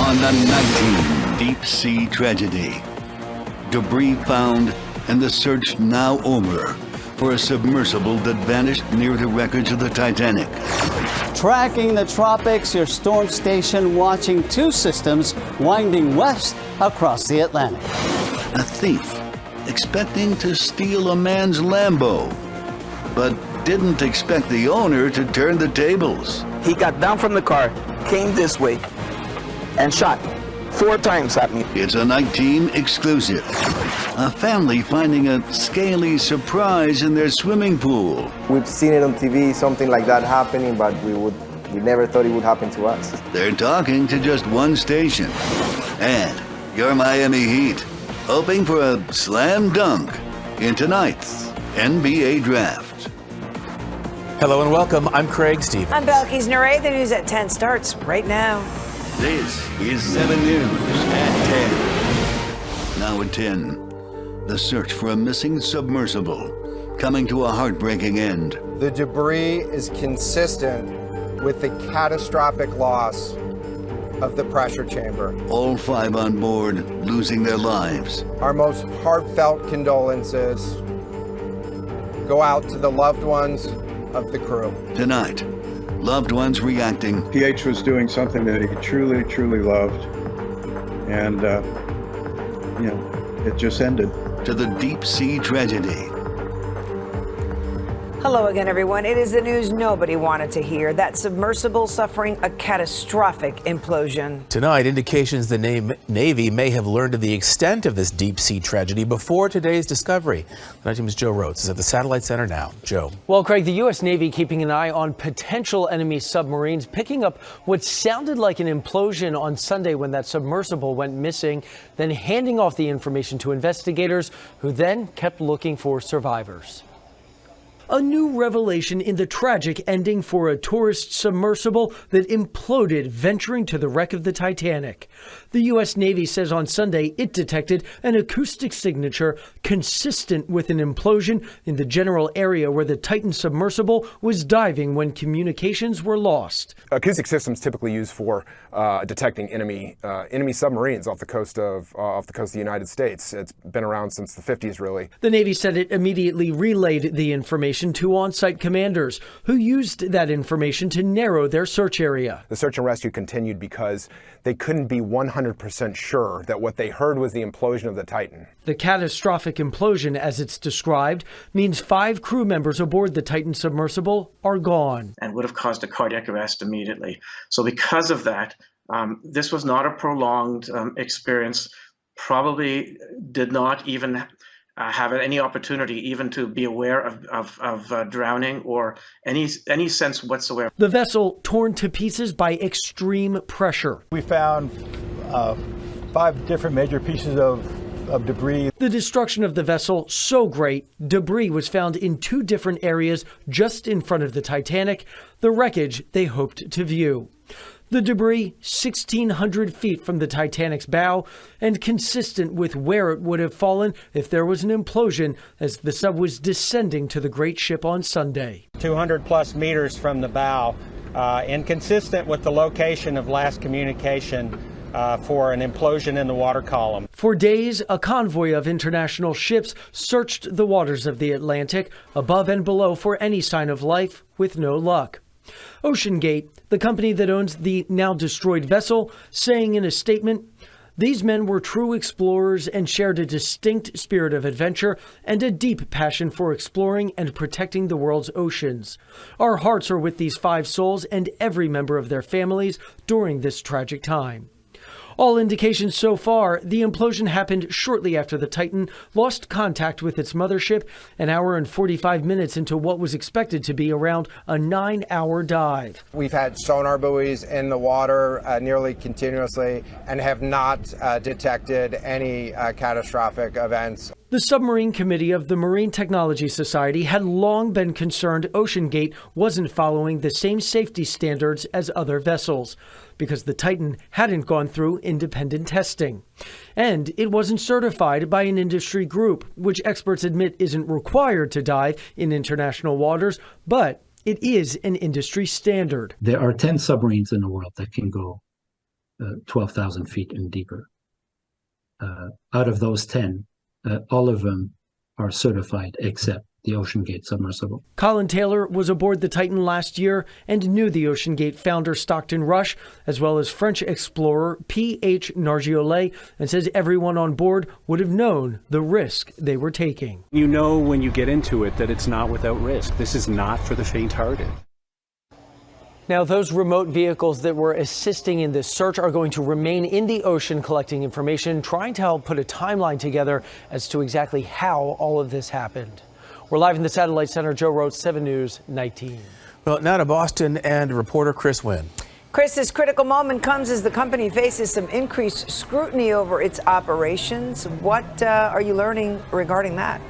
on the 19 deep sea tragedy. Debris found and the search now over for a submersible that vanished near the wreckage of the Titanic. Tracking the tropics, your storm station watching two systems winding west across the Atlantic. A thief expecting to steal a man's Lambo, but didn't expect the owner to turn the tables. He got down from the car, came this way, and shot 4 times at me. It's a 19 exclusive. A family finding a scaly surprise in their swimming pool. We've seen it on TV, something like that happening, but we never thought it would happen to us. They're talking to just one station. And your Miami Heat, hoping for a slam dunk in tonight's NBA Draft. Hello and welcome. I'm Craig Stevens. I'm Belkis Nure. The news at 10 starts right now. This is 7 News at 10. Now at 10, the search for a missing submersible coming to a heartbreaking end. The debris is consistent with the catastrophic loss of the pressure chamber. All 5 on board losing their lives. Our most heartfelt condolences go out to the loved ones of the crew. Tonight, loved ones reacting. PH was doing something that he truly, truly loved. And, it just ended. To the deep sea tragedy. Hello again, everyone. It is the news nobody wanted to hear. That submersible suffering a catastrophic implosion. Tonight, indications the Navy may have learned of the extent of this deep sea tragedy before today's discovery. My team's Joe Rhodes is at the Satellite Center now. Joe. Well, Craig, the U.S. Navy keeping an eye on potential enemy submarines, picking up what sounded like an implosion on Sunday when that submersible went missing, then handing off the information to investigators who then kept looking for survivors. A new revelation in the tragic ending for a tourist submersible that imploded venturing to the wreck of the Titanic. The U.S. Navy says on Sunday it detected an acoustic signature consistent with an implosion in the general area where the Titan submersible was diving when communications were lost. Acoustic systems typically used for detecting enemy submarines off the coast of the United States. It's been around since the 50s, really. The Navy said it immediately relayed the information to on-site commanders, who used that information to narrow their search area. The search and rescue continued because they couldn't be 100% sure that what they heard was the implosion of the Titan. The catastrophic implosion, as it's described, means 5 crew members aboard the Titan submersible are gone. And would have caused a cardiac arrest immediately. So because of that, this was not a prolonged experience, probably did not even have any opportunity even to be aware of drowning or any sense whatsoever. The vessel torn to pieces by extreme pressure. We found 5 different major pieces of debris. The destruction of the vessel so great, debris was found in 2 different areas just in front of the Titanic, the wreckage they hoped to view. The debris 1,600 feet from the Titanic's bow and consistent with where it would have fallen if there was an implosion as the sub was descending to the great ship on Sunday. 200 plus meters from the bow and consistent with the location of last communication for an implosion in the water column. For days, a convoy of international ships searched the waters of the Atlantic above and below for any sign of life with no luck. OceanGate, the company that owns the now destroyed vessel, saying in a statement, "These men were true explorers and shared a distinct spirit of adventure and a deep passion for exploring and protecting the world's oceans. Our hearts are with these 5 souls and every member of their families during this tragic time." All indications so far, the implosion happened shortly after the Titan lost contact with its mothership an hour and 45 minutes into what was expected to be around a 9-hour dive. We've had sonar buoys in the water nearly continuously and have not detected any catastrophic events. The Submarine Committee of the Marine Technology Society had long been concerned OceanGate wasn't following the same safety standards as other vessels, because the Titan hadn't gone through independent testing. And it wasn't certified by an industry group, which experts admit isn't required to dive in international waters, but it is an industry standard. There are 10 submarines in the world that can go 12,000 feet and deeper. Out of those 10, all of them are certified except the OceanGate submersible. Colin Taylor was aboard the Titan last year and knew the OceanGate founder Stockton Rush, as well as French explorer P.H. Nargiolet, and says everyone on board would have known the risk they were taking. You know when you get into it that it's not without risk. This is not for the faint-hearted. Now, those remote vehicles that were assisting in this search are going to remain in the ocean collecting information, trying to help put a timeline together as to exactly how all of this happened. We're live in the Satellite Center. Joe Rhodes, 7 News, 19. Well, now to Boston and reporter Chris Wynn. Chris, this critical moment comes as the company faces some increased scrutiny over its operations. What are you learning regarding that?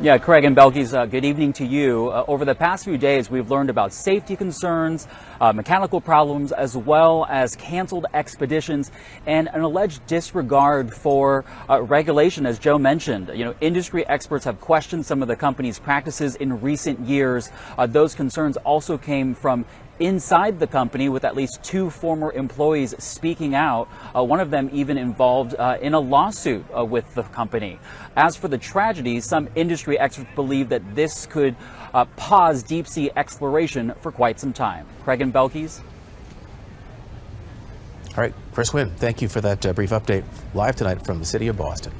Yeah, Craig and Belkis, good evening to you. Over the past few days, we've learned about safety concerns, mechanical problems, as well as canceled expeditions and an alleged disregard for regulation, as Joe mentioned. You know, industry experts have questioned some of the company's practices in recent years. Those concerns also came from inside the company, with at least 2 former employees speaking out, one of them even involved in a lawsuit with the company. As for the tragedy, some industry experts believe that this could pause deep sea exploration for quite some time. Craig and Belkis. All right, Chris Wynn, thank you for that brief update live tonight from the city of Boston.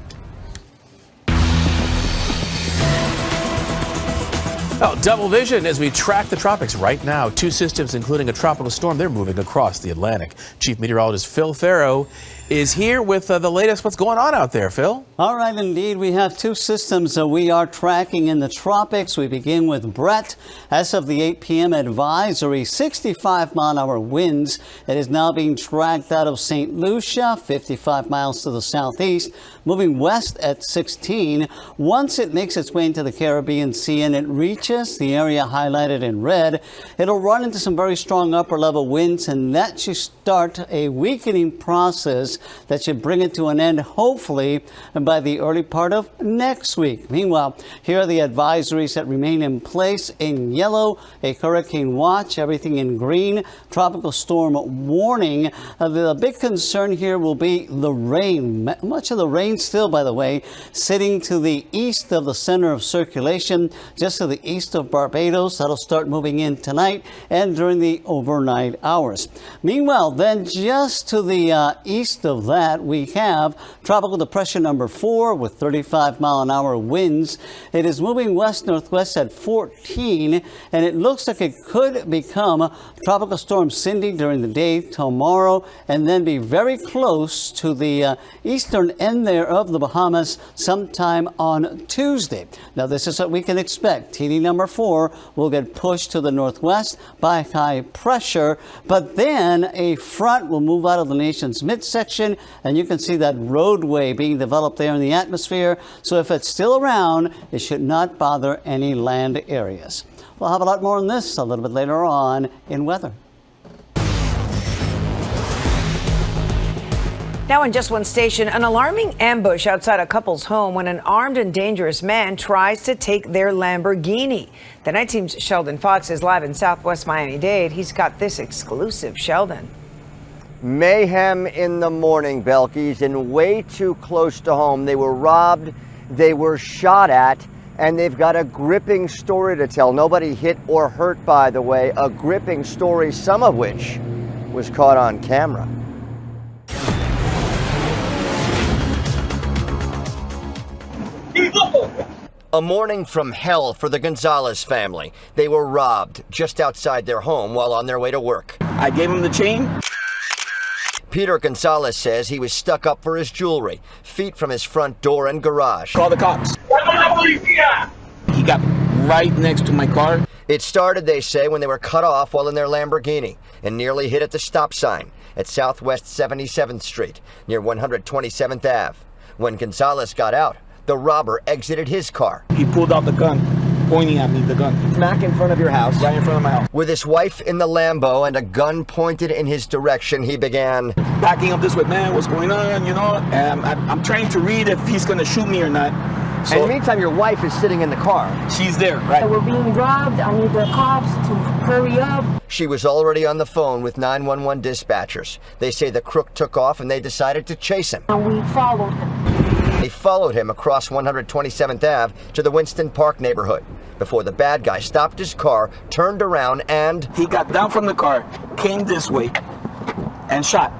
Well, double vision as we track the tropics right now. 2 systems, including a tropical storm, they're moving across the Atlantic. Chief Meteorologist Phil Farrow is here with the latest. What's going on out there, Phil? All right, indeed. We have 2 systems that we are tracking in the tropics. We begin with Brett. As of the 8 p.m. advisory, 65-mile-an-hour winds. It is now being tracked out of St. Lucia, 55 miles to the southeast, moving west at 16. Once it makes its way into the Caribbean Sea and it reaches the area highlighted in red, it'll run into some very strong upper-level winds, and that should start a weakening process that should bring it to an end, hopefully, by the early part of next week. Meanwhile, here are the advisories that remain in place. In yellow, a hurricane watch, everything in green, tropical storm warning. The big concern here will be the rain. Much of the rain still, by the way, sitting to the east of the center of circulation, just to the east of Barbados. That'll start moving in tonight and during the overnight hours. Meanwhile, then just to the east of that, we have tropical depression number 4 with 35-mile-an-hour winds. It is moving west-northwest at 14, and it looks like it could become Tropical Storm Cindy during the day tomorrow, and then be very close to the eastern end there of the Bahamas sometime on Tuesday. Now, this is what we can expect. TD number 4 will get pushed to the northwest by high pressure, but then a front will move out of the nation's midsection, and you can see that roadway being developed there in the atmosphere. So if it's still around, it should not bother any land areas. We'll have a lot more on this a little bit later on in weather. Now in just one station, an alarming ambush outside a couple's home when an armed and dangerous man tries to take their Lamborghini. The night team's Sheldon Fox is live in Southwest Miami-Dade. He's got this exclusive. Sheldon. Mayhem in the morning, Belkis, and way too close to home. They were robbed, they were shot at, and they've got a gripping story to tell. Nobody hit or hurt, by the way. A gripping story, some of which was caught on camera. A morning from hell for the Gonzalez family. They were robbed just outside their home while on their way to work. I gave him the chain. Peter Gonzalez says he was stuck up for his jewelry, feet from his front door and garage. Call the cops. He got right next to my car. It started, they say, when they were cut off while in their Lamborghini and nearly hit at the stop sign at Southwest 77th Street near 127th Ave. When Gonzalez got out, the robber exited his car. He pulled out the gun, pointing at me, the gun. Smack in front of your house. Right in front of my house. With his wife in the Lambo and a gun pointed in his direction, he began backing up this way. Man, what's going on, you know? I'm trying to read if he's going to shoot me or not. So, in the meantime, your wife is sitting in the car. She's there, right? We're being robbed. I need the cops to hurry up. She was already on the phone with 911 dispatchers. They say the crook took off and they decided to chase him. And we followed him. They followed him across 127th Ave to the Winston Park neighborhood before the bad guy stopped his car, turned around, and he got down from the car, came this way, and shot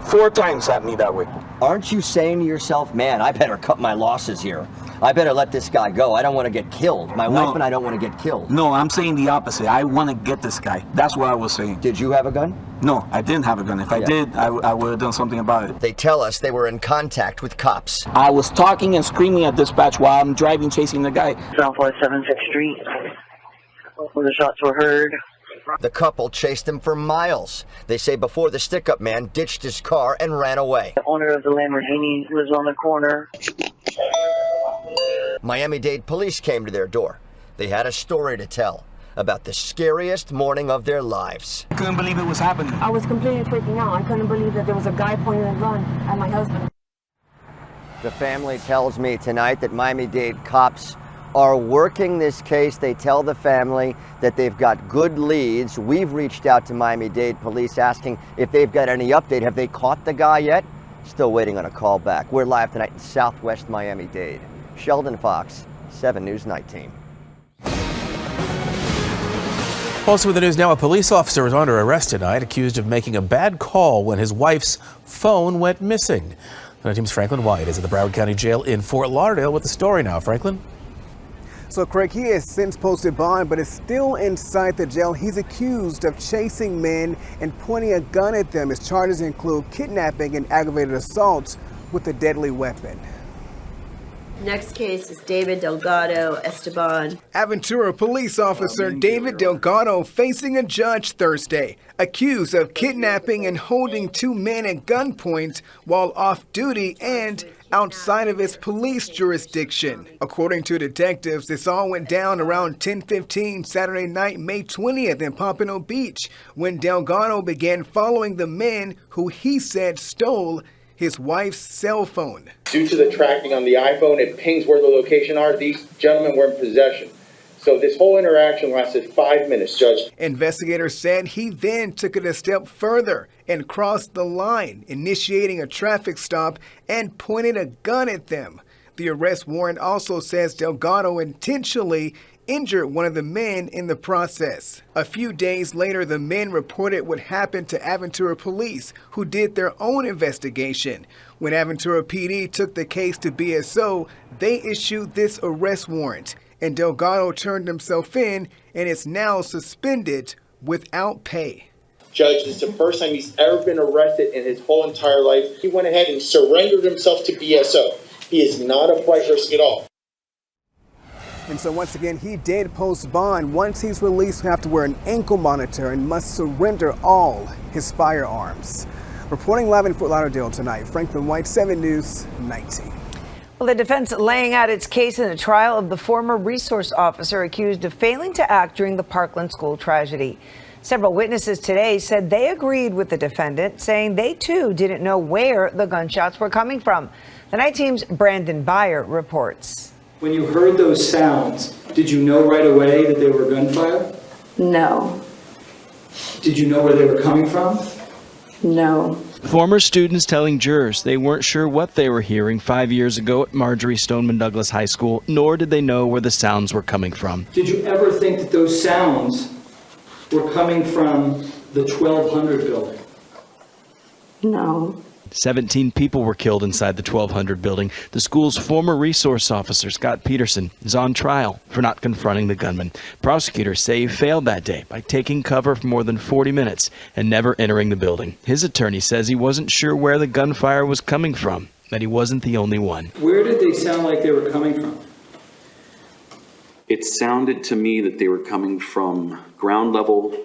4 times at me that way. Aren't you saying to yourself, man, I better cut my losses here. I better let this guy go. I don't want to get killed. My wife and I don't want to get killed. No, I'm saying the opposite. I want to get this guy. That's what I was saying. Did you have a gun? No, I didn't have a gun. If I did, I would have done something about it. They tell us they were in contact with cops. I was talking and screaming at dispatch while I'm driving, chasing the guy. Southwest 76th Street, where the shots were heard. The couple chased him for miles. They say before the stick-up man ditched his car and ran away. The owner of the Lamborghini was on the corner. Miami-Dade police came to their door. They had a story to tell about the scariest morning of their lives. I couldn't believe it was happening. I was completely freaking out. I couldn't believe that there was a guy pointing a gun at my husband. The family tells me tonight that Miami-Dade cops are working this case. They tell the family that they've got good leads. We've reached out to Miami-Dade police asking if they've got any update. Have they caught the guy yet? Still waiting on a call back. We're live tonight in Southwest Miami-Dade. Sheldon Fox, 7 News Night Team. Also with the news now, a police officer is under arrest tonight, accused of making a bad call when his wife's phone went missing. Night Team's Franklin White is at the Broward County Jail in Fort Lauderdale with the story now. Franklin? So, Craig, he has since posted bond, but is still inside the jail. He's accused of chasing men and pointing a gun at them. His charges include kidnapping and aggravated assault with a deadly weapon. Next case is David Delgado Esteban. Aventura police officer David Delgado facing a judge Thursday, accused of kidnapping and holding 2 men at gunpoint while off duty and outside of his police jurisdiction. According to detectives, this all went down around 10:15 Saturday night, May 20th in Pompano Beach, when Delgado began following the men who he said stole his wife's cell phone. Due to the tracking on the iPhone, it pings where the location are. These gentlemen were in possession. So this whole interaction lasted 5 minutes, Judge. Investigators said he then took it a step further and crossed the line, initiating a traffic stop and pointed a gun at them. The arrest warrant also says Delgado intentionally injured one of the men in the process. A few days later, the men reported what happened to Aventura police, who did their own investigation. When Aventura PD took the case to BSO, they issued this arrest warrant, and Delgado turned himself in and is now suspended without pay. Judge, this is the first time he's ever been arrested in his whole entire life. He went ahead and surrendered himself to BSO. He is not a flight risk at all. And so once again, he did post bond. Once he's released, he'll have to wear an ankle monitor and must surrender all his firearms. Reporting live in Fort Lauderdale tonight, Franklin White, 7 News, 19. Well, the defense laying out its case in the trial of the former resource officer accused of failing to act during the Parkland school tragedy. Several witnesses today said they agreed with the defendant, saying they too didn't know where the gunshots were coming from. The Night Team's Brandon Byer reports. When you heard those sounds, did you know right away that they were gunfire? No. Did you know where they were coming from? No. Former students telling jurors they weren't sure what they were hearing 5 years ago at Marjorie Stoneman Douglas High School, nor did they know where the sounds were coming from. Did you ever think that those sounds were coming from the 1200 building? No. 17 people were killed inside the 1200 building. The school's former resource officer, Scott Peterson, is on trial for not confronting the gunman. Prosecutors say he failed that day by taking cover for more than 40 minutes and never entering the building. His attorney says he wasn't sure where the gunfire was coming from, that he wasn't the only one. Where did they sound like they were coming from? It sounded to me that they were coming from ground level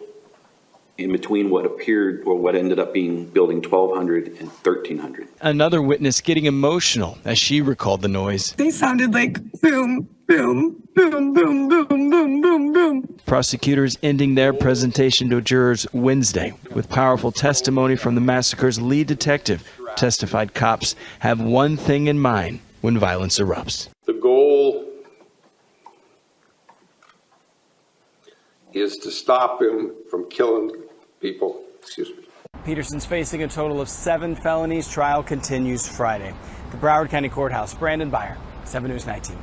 in between what appeared or what ended up being building 1200 and 1300. Another witness getting emotional as she recalled the noise. They sounded like boom, boom, boom, boom, boom, boom, boom, boom. Prosecutors ending their presentation to jurors Wednesday with powerful testimony from the massacre's lead detective, testified cops have one thing in mind when violence erupts. The goal is to stop him from killing people. Excuse me. Peterson's facing a total of 7 felonies. Trial continues Friday. The Broward County Courthouse. Brandon Byer, 7 News 19.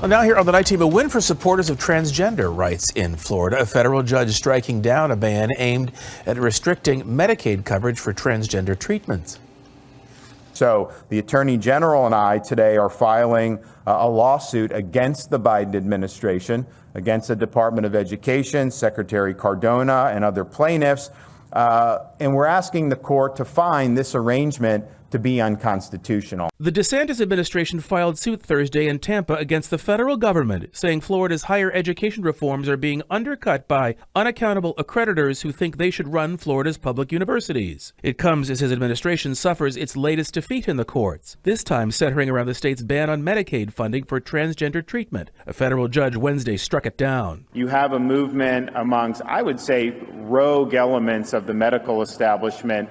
Well, now here on the night team, a win for supporters of transgender rights in Florida. A federal judge striking down a ban aimed at restricting Medicaid coverage for transgender treatments. So the Attorney General and I today are filing a lawsuit against the Biden administration, against the Department of Education, Secretary Cardona, and other plaintiffs. And we're asking the court to find this arrangement to be unconstitutional. The DeSantis administration filed suit Thursday in Tampa against the federal government, saying Florida's higher education reforms are being undercut by unaccountable accreditors who think they should run Florida's public universities. It comes as his administration suffers its latest defeat in the courts, this time centering around the state's ban on Medicaid funding for transgender treatment. A federal judge Wednesday struck it down. You have a movement amongst, I would say, rogue elements of the medical establishment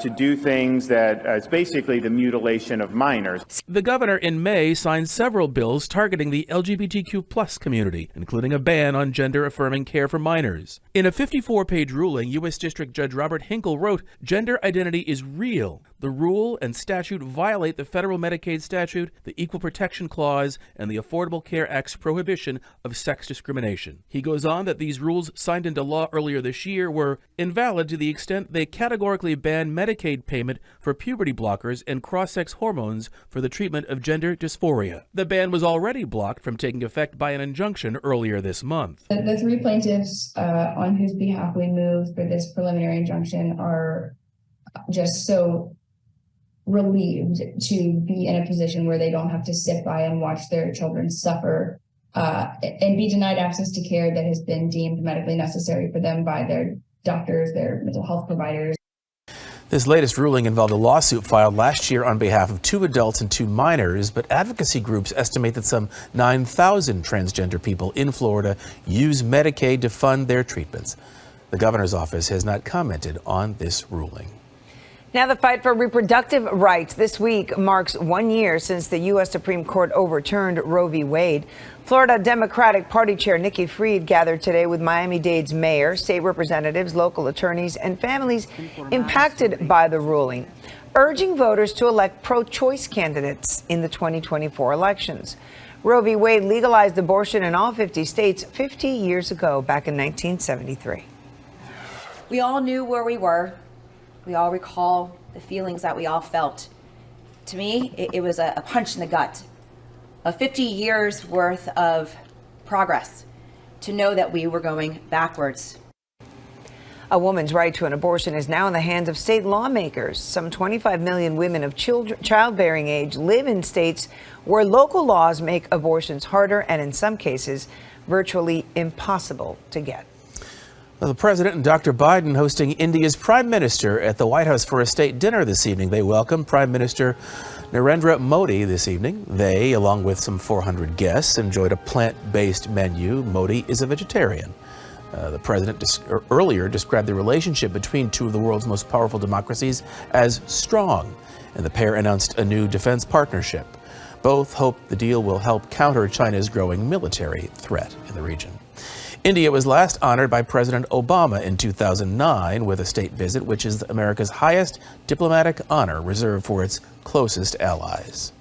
to do things that is basically the mutilation of minors. The governor in May signed several bills targeting the LGBTQ+ community, including a ban on gender-affirming care for minors. In a 54-page ruling, U.S. District Judge Robert Hinkle wrote, "Gender identity is real. The rule and statute violate the federal Medicaid statute, the Equal Protection Clause, and the Affordable Care Act's prohibition of sex discrimination." He goes on that these rules signed into law earlier this year were invalid to the extent they categorically ban Medicaid payment for puberty blockers and cross-sex hormones for the treatment of gender dysphoria. The ban was already blocked from taking effect by an injunction earlier this month. The 3 plaintiffs on whose behalf we moved for this preliminary injunction are just so relieved to be in a position where they don't have to sit by and watch their children suffer and be denied access to care that has been deemed medically necessary for them by their doctors, their mental health providers. This latest ruling involved a lawsuit filed last year on behalf of 2 adults and 2 minors, but advocacy groups estimate that some 9,000 transgender people in Florida use Medicaid to fund their treatments. The governor's office has not commented on this ruling. Now the fight for reproductive rights this week marks 1 year since the U.S. Supreme Court overturned Roe v. Wade. Florida Democratic Party Chair Nikki Fried gathered today with Miami-Dade's mayor, state representatives, local attorneys, and families impacted by the ruling, urging voters to elect pro-choice candidates in the 2024 elections. Roe v. Wade legalized abortion in all 50 states 50 years ago, back in 1973. We all knew where we were. We all recall the feelings that we all felt. To me, it was a punch in the gut. 50 years worth of progress to know that we were going backwards. A woman's right to an abortion is now in the hands of state lawmakers. Some 25 million women of childbearing age live in states where local laws make abortions harder and in some cases virtually impossible to get. Well, the president and Dr. Biden hosting India's prime minister at the White House for a state dinner this evening. They welcome Prime Minister Narendra Modi this evening. They, along with some 400 guests, enjoyed a plant-based menu. Modi is a vegetarian. The president earlier described the relationship between 2 of the world's most powerful democracies as strong, and the pair announced a new defense partnership. Both hope the deal will help counter China's growing military threat in the region. India was last honored by President Obama in 2009 with a state visit, which is America's highest diplomatic honor reserved for its closest allies.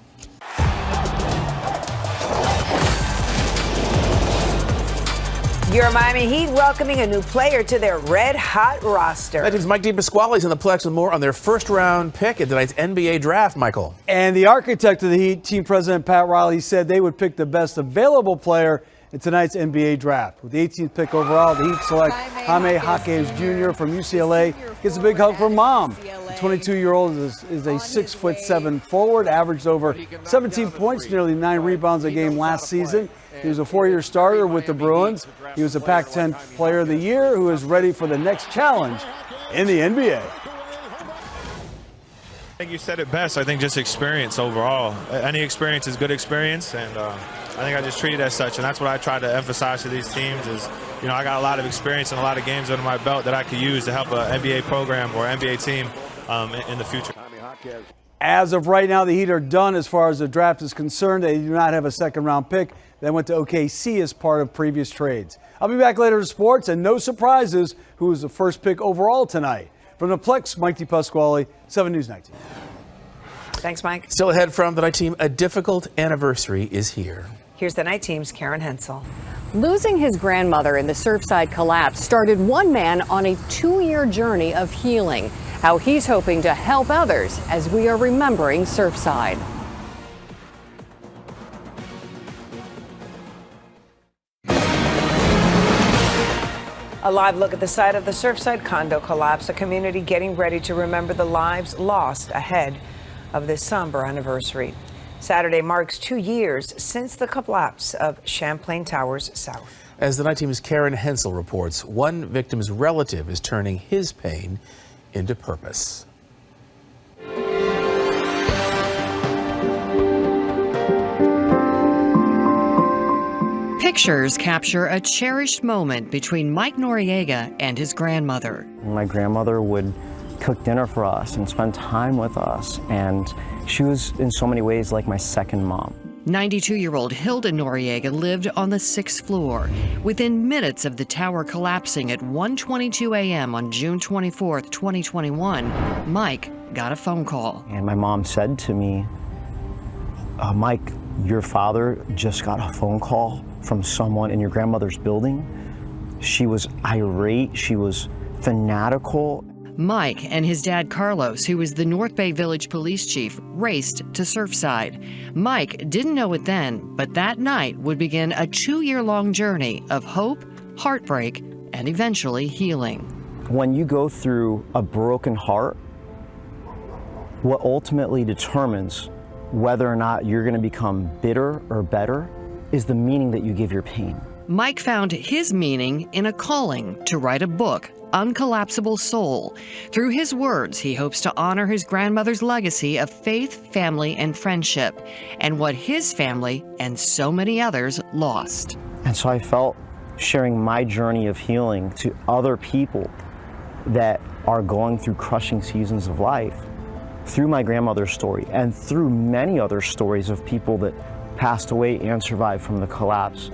Your Miami Heat welcoming a new player to their red-hot roster. That is Mike DePasquale is in the Plex with more on their first-round pick in tonight's NBA draft, Michael. And the architect of the Heat, team president Pat Riley, said they would pick the best available player in tonight's NBA draft. With the 18th pick overall, the Heat select Jaime Jaquez Jr. from UCLA. Gets a big hug from mom. The 22-year-old is a 6'7" forward, averaged over 17 points, nearly 9 rebounds a game last season. He was a 4-year starter with the Bruins. He was a Pac-10 Player of the Year who is ready for the next challenge in the NBA. I think you said it best. I think just experience overall. Any experience is good experience, and I think I just treat it as such, and that's what I try to emphasize to these teams is, you know, I got a lot of experience and a lot of games under my belt that I could use to help an NBA program or NBA team in the future. As of right now, the Heat are done as far as the draft is concerned. They do not have a second-round pick. They went to OKC as part of previous trades. I'll be back later to sports, and no surprises who was the first pick overall tonight. From the Plex, Mike DePasquale, 7 News 19. Thanks, Mike. Still ahead from the night team, a difficult anniversary is here. Here's the night team's Karen Hensel. Losing his grandmother in the Surfside collapse started one man on a 2-year journey of healing. How he's hoping to help others as we are remembering Surfside. A live look at the site of the Surfside condo collapse, a community getting ready to remember the lives lost ahead of this somber anniversary. Saturday marks 2 years since the collapse of Champlain Towers South. As the night team's Karen Hensel reports, one victim's relative is turning his pain into purpose. Pictures capture a cherished moment between Mike Noriega and his grandmother. My grandmother would cook dinner for us and spend time with us, and she was in so many ways like my second mom. 92-year-old Hilda Noriega lived on the 6th floor. Within minutes of the tower collapsing at 1:22 a.m. on June 24, 2021, Mike got a phone call. And my mom said to me, Mike, your father just got a phone call from someone in your grandmother's building. She was irate, she was fanatical. Mike and his dad Carlos, who was the North Bay Village police chief, raced to Surfside. Mike didn't know it then, but that night would begin a 2-year-long journey of hope, heartbreak, and eventually healing. When you go through a broken heart, what ultimately determines whether or not you're going to become bitter or better is the meaning that you give your pain. Mike found his meaning in a calling to write a book, Uncollapsible Soul. Through his words, he hopes to honor his grandmother's legacy of faith, family, and friendship, and what his family and so many others lost. And so I felt sharing my journey of healing to other people that are going through crushing seasons of life through my grandmother's story and through many other stories of people that passed away and survived from the collapse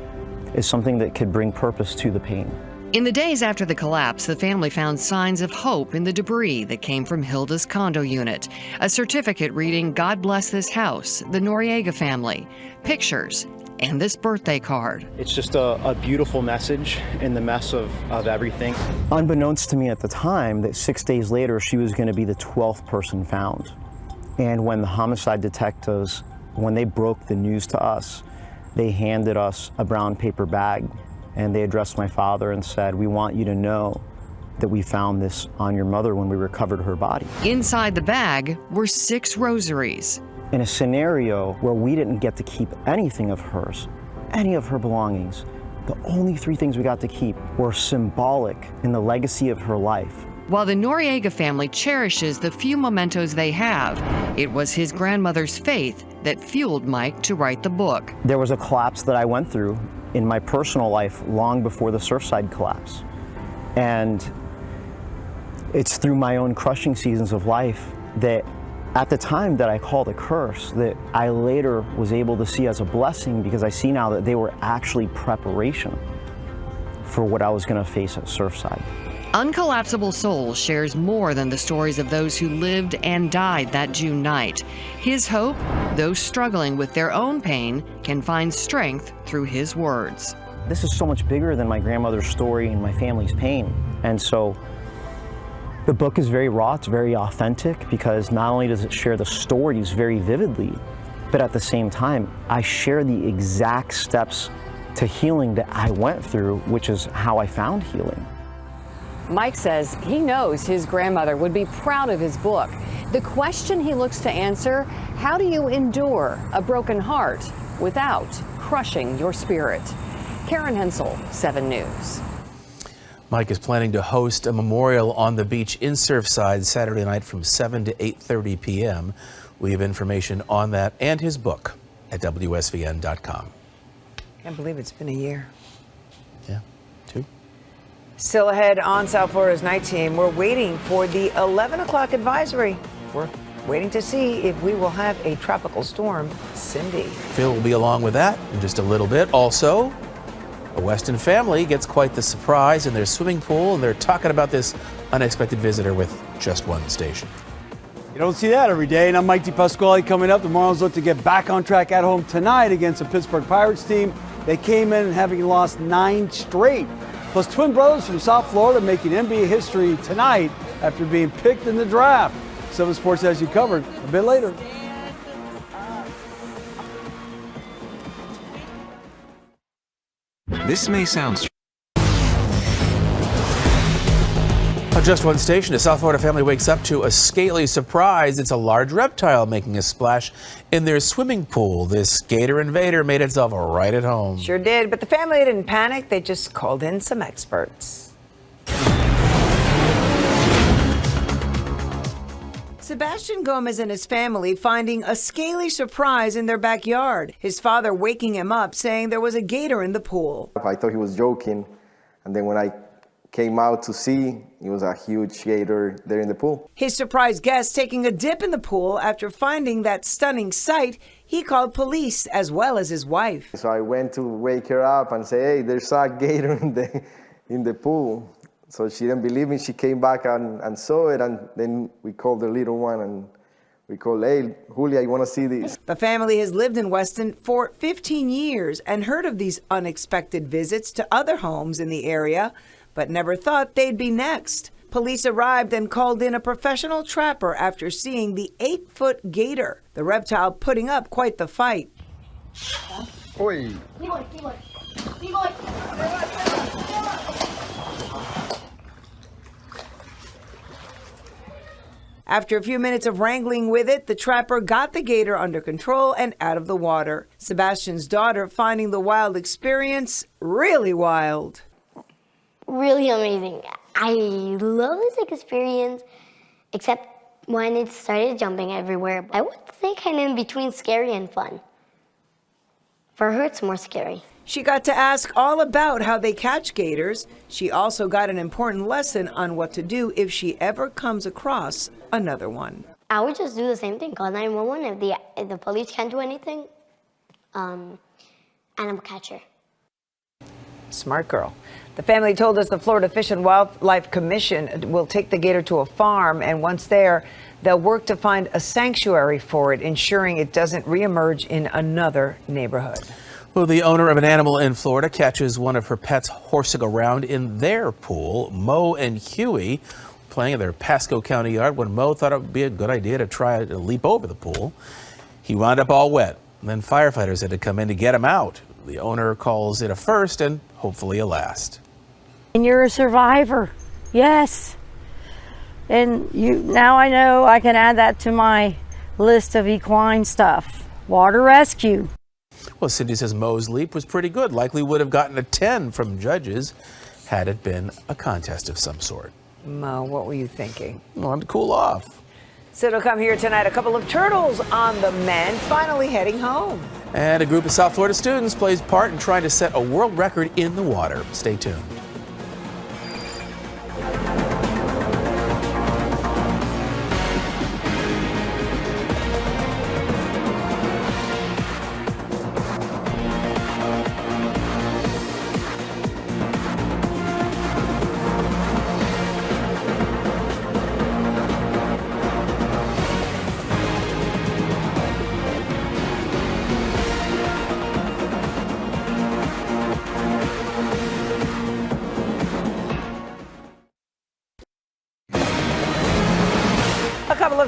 is something that could bring purpose to the pain. In the days after the collapse, the family found signs of hope in the debris that came from Hilda's condo unit. A certificate reading, "God bless this house, the Noriega family," pictures, and this birthday card. It's just a beautiful message in the mess of everything. Unbeknownst to me at the time that 6 days later, she was going to be the 12th person found. And when the homicide detectives, when they broke the news to us, they handed us a brown paper bag and they addressed my father and said, "We want you to know that we found this on your mother when we recovered her body." Inside the bag were 6 rosaries. In a scenario where we didn't get to keep anything of hers, any of her belongings, the only 3 things we got to keep were symbolic in the legacy of her life. While the Noriega family cherishes the few mementos they have, it was his grandmother's faith that fueled Mike to write the book. There was a collapse that I went through in my personal life long before the Surfside collapse. And it's through my own crushing seasons of life that at the time that I called a curse, that I later was able to see as a blessing, because I see now that they were actually preparation for what I was going to face at Surfside. Uncollapsible Soul shares more than the stories of those who lived and died that June night. His hope, those struggling with their own pain can find strength through his words. This is so much bigger than my grandmother's story and my family's pain. And so the book is very raw, it's very authentic, because not only does it share the stories very vividly, but at the same time, I share the exact steps to healing that I went through, which is how I found healing. Mike says he knows his grandmother would be proud of his book. The question he looks to answer, how do you endure a broken heart without crushing your spirit? Karen Hensel, 7 News. Mike is planning to host a memorial on the beach in Surfside Saturday night from 7 to 8:30 p.m. We have information on that and his book at WSVN.com. Can't believe it's been a year. Yeah, 2. Still ahead on South Florida's night team, we're waiting for the 11 o'clock advisory. waiting to see if we will have a tropical storm, Cindy. Phil will be along with that in just a little bit. Also, a Weston family gets quite the surprise in their swimming pool, and they're talking about this unexpected visitor with just one station. You don't see that every day. And I'm Mike DePasquale. Coming up, the Marlins look to get back on track at home tonight against the Pittsburgh Pirates team. They came in having lost 9 straight. Plus, twin brothers from South Florida making NBA history tonight after being picked in the draft. 7 Sports has you covered a bit later. This may sound Just one station, a South Florida family wakes up to a scaly surprise. It's a large reptile making a splash in their swimming pool. This gator invader made itself right at home. Sure did, but the family didn't panic. They just called in some experts. Sebastian Gomez and his family finding a scaly surprise in their backyard. His father waking him up saying there was a gator in the pool. I thought he was joking, and then when I came out to see, it was a huge gator there in the pool. His surprise guest taking a dip in the pool after finding that stunning sight. He called police as well as his wife. So I went to wake her up and say, hey, there's a gator in the pool. So she didn't believe me. She came back and saw it, and then we called the little one and we called, hey, Julia, you want to see this? The family has lived in Weston for 15 years and heard of these unexpected visits to other homes in the area, but never thought they'd be next. Police arrived and called in a professional trapper after seeing the 8-foot gator, the reptile putting up quite the fight. Oi. After a few minutes of wrangling with it, the trapper got the gator under control and out of the water. Sebastian's daughter finding the wild experience really wild. Really amazing. I love this experience, except when it started jumping everywhere. I would say kind of in between scary and fun. For her, it's more scary. She got to ask all about how they catch gators. She also got an important lesson on what to do if she ever comes across another one. I would just do the same thing, call 911 if the police can't do anything, and I'm a catcher. Smart girl. The family told us the Florida Fish and Wildlife Commission will take the gator to a farm, and once there, they'll work to find a sanctuary for it, ensuring it doesn't reemerge in another neighborhood. Well, the owner of an animal in Florida catches one of her pets horsing around in their pool. Mo and Huey playing in their Pasco County yard when Mo thought it would be a good idea to try to leap over the pool. He wound up all wet. Then firefighters had to come in to get him out. The owner calls it a first and hopefully a last. And you're a survivor, yes. And now I know I can add that to my list of equine stuff. Water rescue. Well, Cindy says Mo's leap was pretty good. Likely would have gotten a 10 from judges had it been a contest of some sort. Mo, what were you thinking? Wanted to cool off. So it'll come here tonight. A couple of turtles on the mend, finally heading home. And a group of South Florida students plays part in trying to set a world record in the water. Stay tuned.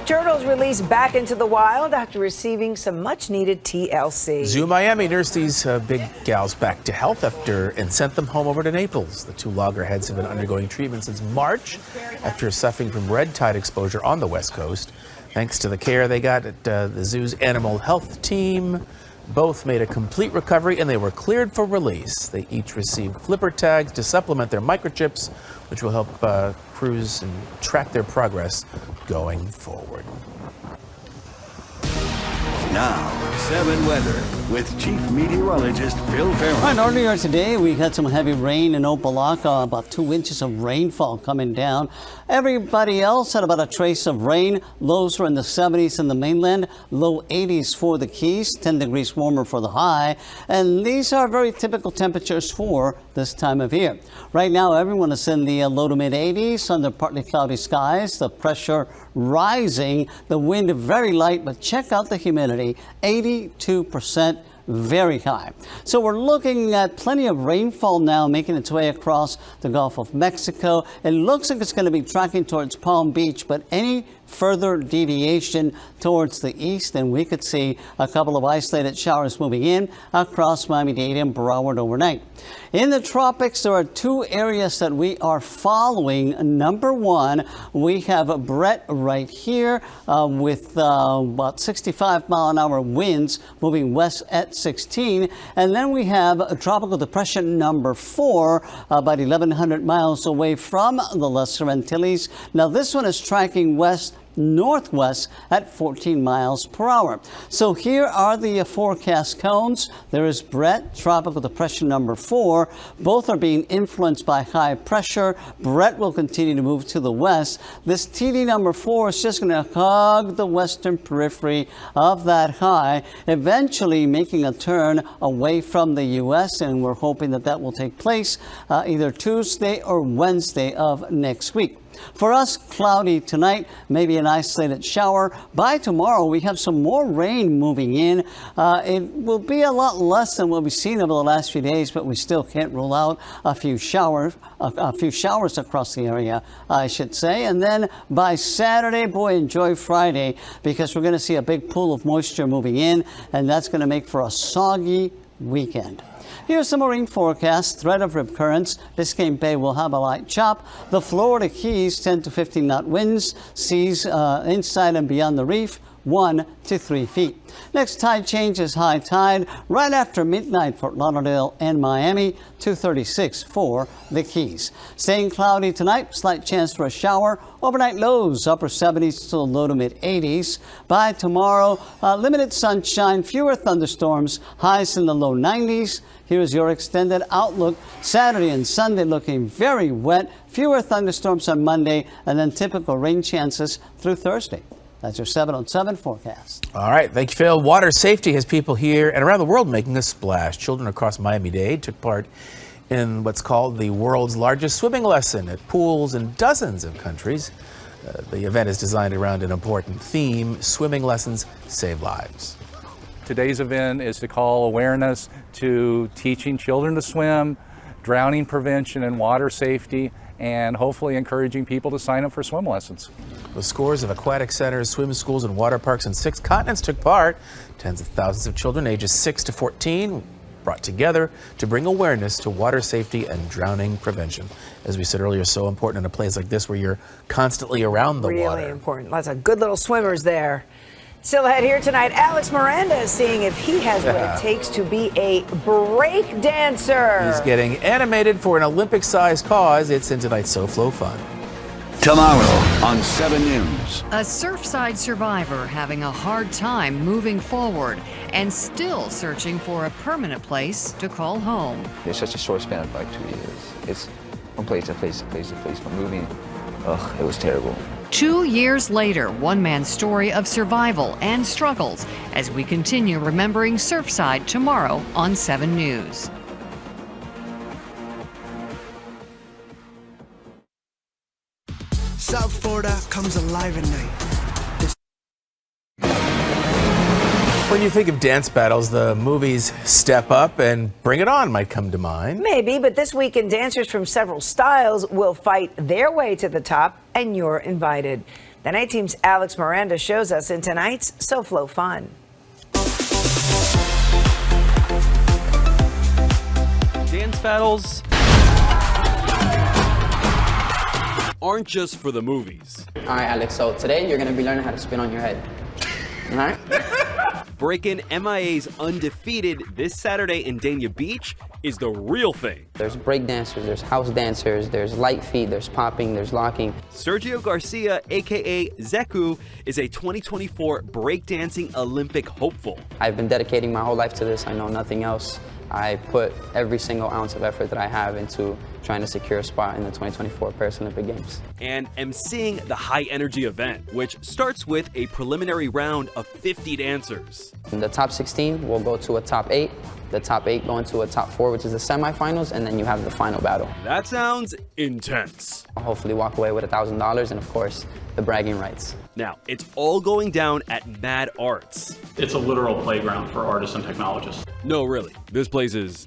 Turtles released back into the wild after receiving some much-needed TLC. Zoo Miami nursed these big gals back to health and sent them home over to Naples. The 2 loggerheads have been undergoing treatment since March after suffering from red tide exposure on the West Coast. Thanks to the care they got at the zoo's animal health team, both made a complete recovery and they were cleared for release. They each received flipper tags to supplement their microchips, which will help crews and track their progress going forward. Now, 7 weather with Chief Meteorologist Phil Farrell. Right, earlier today we had some heavy rain in Opelika, about 2 inches of rainfall coming down. Everybody else had about a trace of rain. Lows were in the 70s in the mainland, low 80s for the Keys, 10 degrees warmer for the high. And these are very typical temperatures for this time of year. Right now everyone is in the low to mid 80s under partly cloudy skies. The pressure rising, the wind very light, but check out the humidity, 82%. Very high. So we're looking at plenty of rainfall now making its way across the Gulf of Mexico. It looks like it's going to be tracking towards Palm Beach, but any further deviation towards the east, and we could see a couple of isolated showers moving in across Miami-Dade and Broward overnight. In the tropics, there are 2 areas that we are following. Number 1, we have Brett right here with about 65-mile-an-hour winds moving west at 16. And then we have a tropical depression number 4, about 1,100 miles away from the Lesser Antilles. Now, this one is tracking west northwest at 14 miles per hour. So here are the forecast cones. There is Brett, tropical depression number 4. Both are being influenced by high pressure. Brett will continue to move to the west. This TD number 4 is just going to hug the western periphery of that high, eventually making a turn away from the U.S., and we're hoping that that will take place either Tuesday or Wednesday of next week. For us, cloudy tonight, maybe an isolated shower. By tomorrow, we have some more rain moving in. It will be a lot less than what we've seen over the last few days, but we still can't rule out a few showers across the area, I should say. And then by Saturday, boy, enjoy Friday, because we're going to see a big pool of moisture moving in, and that's going to make for a soggy weekend. Here's some marine forecast. Threat of rip currents. Biscayne Bay will have a light chop. The Florida Keys 10 to 15 knot winds. Seas inside and beyond the reef 1 to 3 feet. Next tide change is high tide right after midnight for Lauderdale and Miami, 236 for the Keys. Staying cloudy tonight, slight chance for a shower. Overnight lows, upper 70s to low to mid 80s. By tomorrow, limited sunshine, fewer thunderstorms, highs in the low 90s. Here's your extended outlook. Saturday and Sunday looking very wet, fewer thunderstorms on Monday, and then typical rain chances through Thursday. That's your 7 on 7 forecast. All right. Thank you, Phil. Water safety has people here and around the world making a splash. Children across Miami-Dade took part in what's called the world's largest swimming lesson at pools in dozens of countries. The event is designed around an important theme: swimming lessons save lives. Today's event is to call awareness to teaching children to swim, drowning prevention and water safety, and hopefully encouraging people to sign up for swim lessons. The scores of aquatic centers, swim schools, and water parks in 6 continents took part. Tens of thousands of children ages 6 to 14 brought together to bring awareness to water safety and drowning prevention. As we said earlier, so important in a place like this where you're constantly around the water. Really important. Lots of good little swimmers there. Still ahead here tonight, Alex Miranda is seeing if he has what it takes to be a break dancer. He's getting animated for an Olympic-sized cause. It's in tonight's SoFlo Fun. Tomorrow on 7 News. A Surfside survivor having a hard time moving forward and still searching for a permanent place to call home. There's such a short span of like 2 years. It's from place to place to place to place, but moving, it was terrible. 2 years later, one man's story of survival and struggles as we continue remembering Surfside tomorrow on 7 News. South Florida comes alive at night. When you think of dance battles, the movies Step Up and Bring It On might come to mind. Maybe, but this weekend, dancers from several styles will fight their way to the top, and you're invited. The night team's Alex Miranda shows us in tonight's SoFlo Fun. Dance battles aren't just for the movies. All right, Alex, so today you're going to be learning how to spin on your head. All right? Breaking MIA's Undefeated this Saturday in Dania Beach is the real thing. There's breakdancers, there's house dancers, there's light feet, there's popping, there's locking. Sergio Garcia, aka Zeku, is a 2024 breakdancing Olympic hopeful. I've been dedicating my whole life to this. I know nothing else. I put every single ounce of effort that I have into trying to secure a spot in the 2024 Paris Olympic Games. And emceeing the high-energy event, which starts with a preliminary round of 50 dancers. The top 16 will go to a top 8. The top 8 go into a top 4, which is the semifinals, and then you have the final battle. That sounds intense. I'll hopefully walk away with $1,000 and, of course, the bragging rights. Now, it's all going down at Mad Arts. It's a literal playground for artists and technologists. No, really. This place is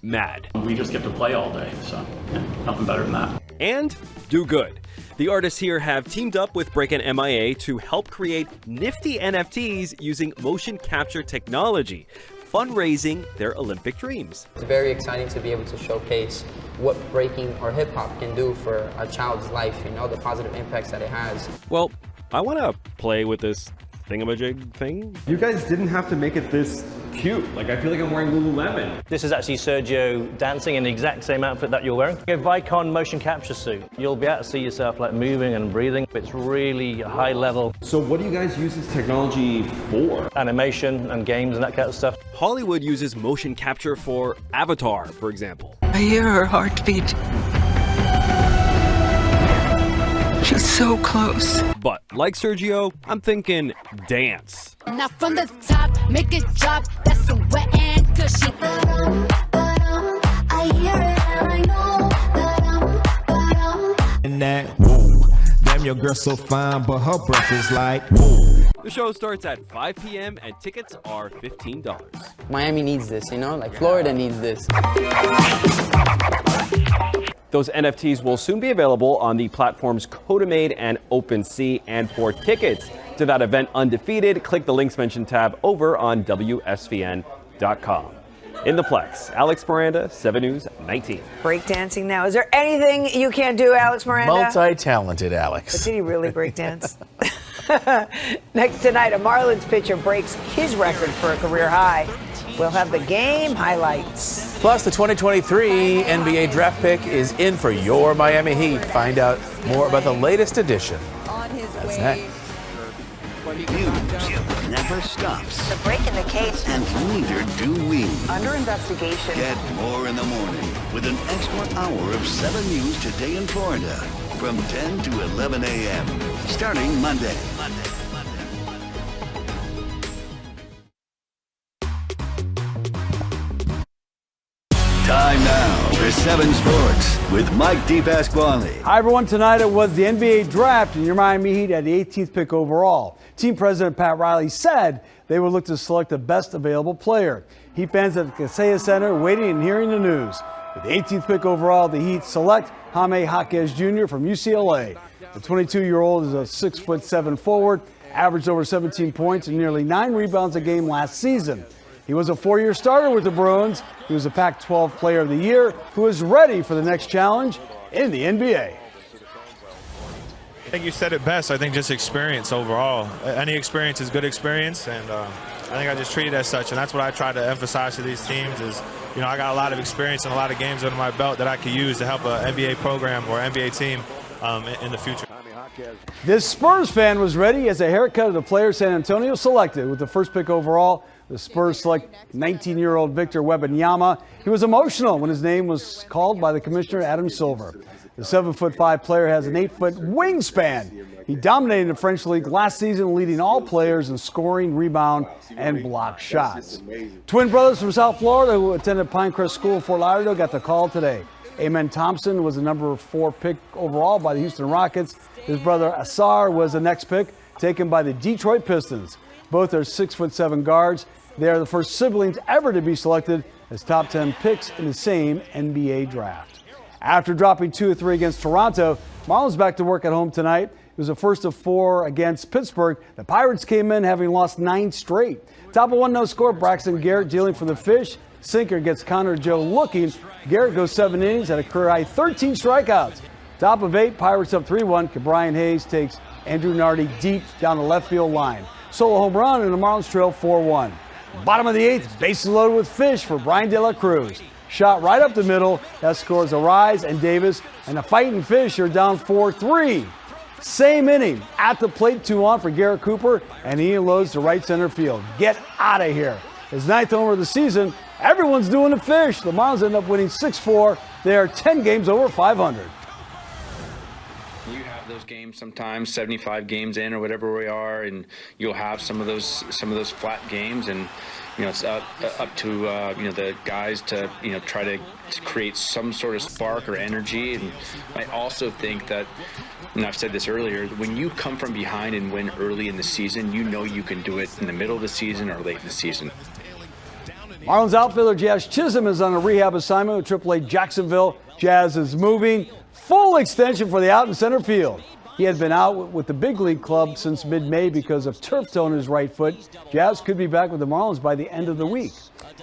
mad. We just get to play all day, so yeah, nothing better than that. And do good. The artists here have teamed up with Breakin' MIA to help create nifty NFTs using motion capture technology, fundraising their Olympic dreams. It's very exciting to be able to showcase what breaking or hip hop can do for a child's life, you know, the positive impacts that it has. Well, I want to play with this thingamajig thing. You guys didn't have to make it this cute. Like, I feel like I'm wearing Lululemon. This is actually Sergio dancing in the exact same outfit that you're wearing. A Vicon motion capture suit. You'll be able to see yourself like moving and breathing. It's really high level. So what do you guys use this technology for? Animation and games and that kind of stuff. Hollywood uses motion capture for Avatar, for example. I hear her heartbeat. She's so close. But like Sergio, I'm thinking dance. Now from the top, make it drop. That's some wet and gushy. I hear it and I know. And that, whoa, damn, your girl so fine, but her breath is like, whoa. The show starts at 5 p.m. and tickets are $15. Miami needs this, you know, like Florida needs this. Those NFTs will soon be available on the platforms Codemade and OpenSea. And for tickets to that event Undefeated, click the links mentioned tab over on WSVN.com. In the Plex, Alex Miranda, 7 News 19. Breakdancing now. Is there anything you can't do, Alex Miranda? Multi-talented, Alex. But did he really breakdance? Next tonight, a Marlins pitcher breaks his record for a career high. We'll have the game highlights. Plus, the 2023 NBA draft pick is in for your Miami Heat. Find out more about the latest edition. That's next. News never stops. The break in the case. And neither do we. Under investigation. Get more in the morning with an extra hour of 7 News Today in Florida from 10 to 11 a.m. starting Monday. Time now for 7 Sports with Mike DePasquale. Hi, everyone. Tonight it was the NBA draft, and your Miami Heat had the 18th pick overall. Team president Pat Riley said they would look to select the best available player. Heat fans at the Kaseya Center waiting and hearing the news. With the 18th pick overall, the Heat select Jaime Jaquez Jr. from UCLA. The 22-year-old is a 6'7" forward, averaged over 17 points and nearly 9 rebounds a game last season. He was a 4-year starter with the Bruins. He was a Pac-12 Player of the Year who is ready for the next challenge in the NBA. I think you said it best. I think just experience overall. Any experience is good experience, and I think I just treat it as such. And that's what I try to emphasize to these teams is, you know, I got a lot of experience and a lot of games under my belt that I could use to help an NBA program or NBA team in the future. This Spurs fan was ready as a haircut of the player San Antonio selected with the first pick overall. The Spurs select 19-year-old Victor Wembanyama. He was emotional when his name was called by the commissioner, Adam Silver. The 7'5" player has an 8-foot wingspan. He dominated the French league last season, leading all players in scoring, rebound, and block shots. Twin brothers from South Florida who attended Pinecrest School in Fort Lauderdale got the call today. Amen Thompson was the number 4 pick overall by the Houston Rockets. His brother Asar was the next pick, taken by the Detroit Pistons. Both are 6'7" guards. They are the first siblings ever to be selected as top 10 picks in the same NBA draft. After dropping 2 of 3 against Toronto, Marlins back to work at home tonight. It was the first of 4 against Pittsburgh. The Pirates came in having lost 9 straight. Top of 1 no score, Braxton Garrett dealing for the Fish. Sinker gets Connor Joe looking. Garrett goes 7 innings at a career high 13 strikeouts. Top of 8, Pirates up 3-1. Brian Hayes takes Andrew Nardi deep down the left field line. solo home run, and the Marlins trail 4-1. Bottom of the 8th, bases loaded with fish for Brian De La Cruz. Shot right up the middle. That scores Arise and Davis, and the Fighting Fish are down 4-3. Same inning, at the plate, 2 on for Garrett Cooper, and Ian loads to right center field. Get out of here. His 9th homer of the season. Everyone's doing the fish. The Marlins end up winning 6-4. They are 10 games over 500. You have those games sometimes, 75 games in or whatever we are, and you'll have some of those flat games, and it's up to the guys to try to create some sort of spark or energy. And I also think that, and I've said this earlier, when you come from behind and win early in the season, you can do it in the middle of the season or late in the season. Marlins outfielder Jazz Chisholm is on a rehab assignment with AAA Jacksonville. Jazz is moving. Full extension for the out in center field. He had been out with the big league club since mid-May because of turf toe in his right foot. Jazz could be back with the Marlins by the end of the week.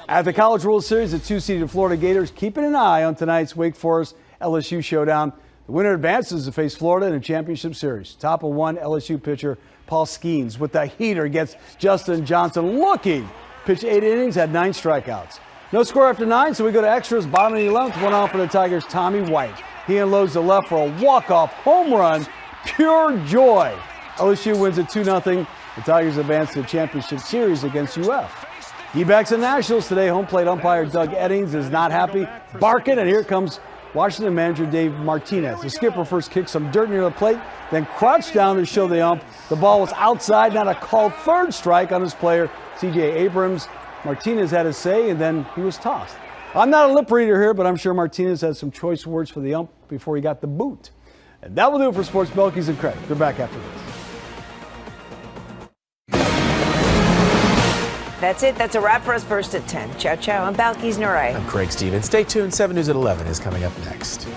At the College World Series, the 2-seeded Florida Gators keeping an eye on tonight's Wake Forest LSU showdown. The winner advances to face Florida in a championship series. Top of 1 LSU pitcher Paul Skeens with the heater gets Justin Johnson looking. Pitched 8 innings, had 9 strikeouts. No score after 9, so we go to extras. Bottom of the 11th, 1 on for the Tigers, Tommy White. He unloads the left for a walk-off home run. Pure joy. LSU wins at 2-0. The Tigers advance to the championship series against UF. D-backs and Nationals today. Home plate umpire Doug Eddings is not happy, barking, and here comes Washington manager Dave Martinez. The skipper first kicked some dirt near the plate, then crouched down to show the ump. The ball was outside, not a called third strike on his player, C.J. Abrams. Martinez had his say, and then he was tossed. I'm not a lip reader here, but I'm sure Martinez has some choice words for the ump before he got the boot. And that will do it for Sports Belkies and Craig. They're back after this. That's it. That's a wrap for us. First at 10. Ciao, ciao. I'm Balkis Nurai. I'm Craig Stevens. Stay tuned. 7 News at 11 is coming up next.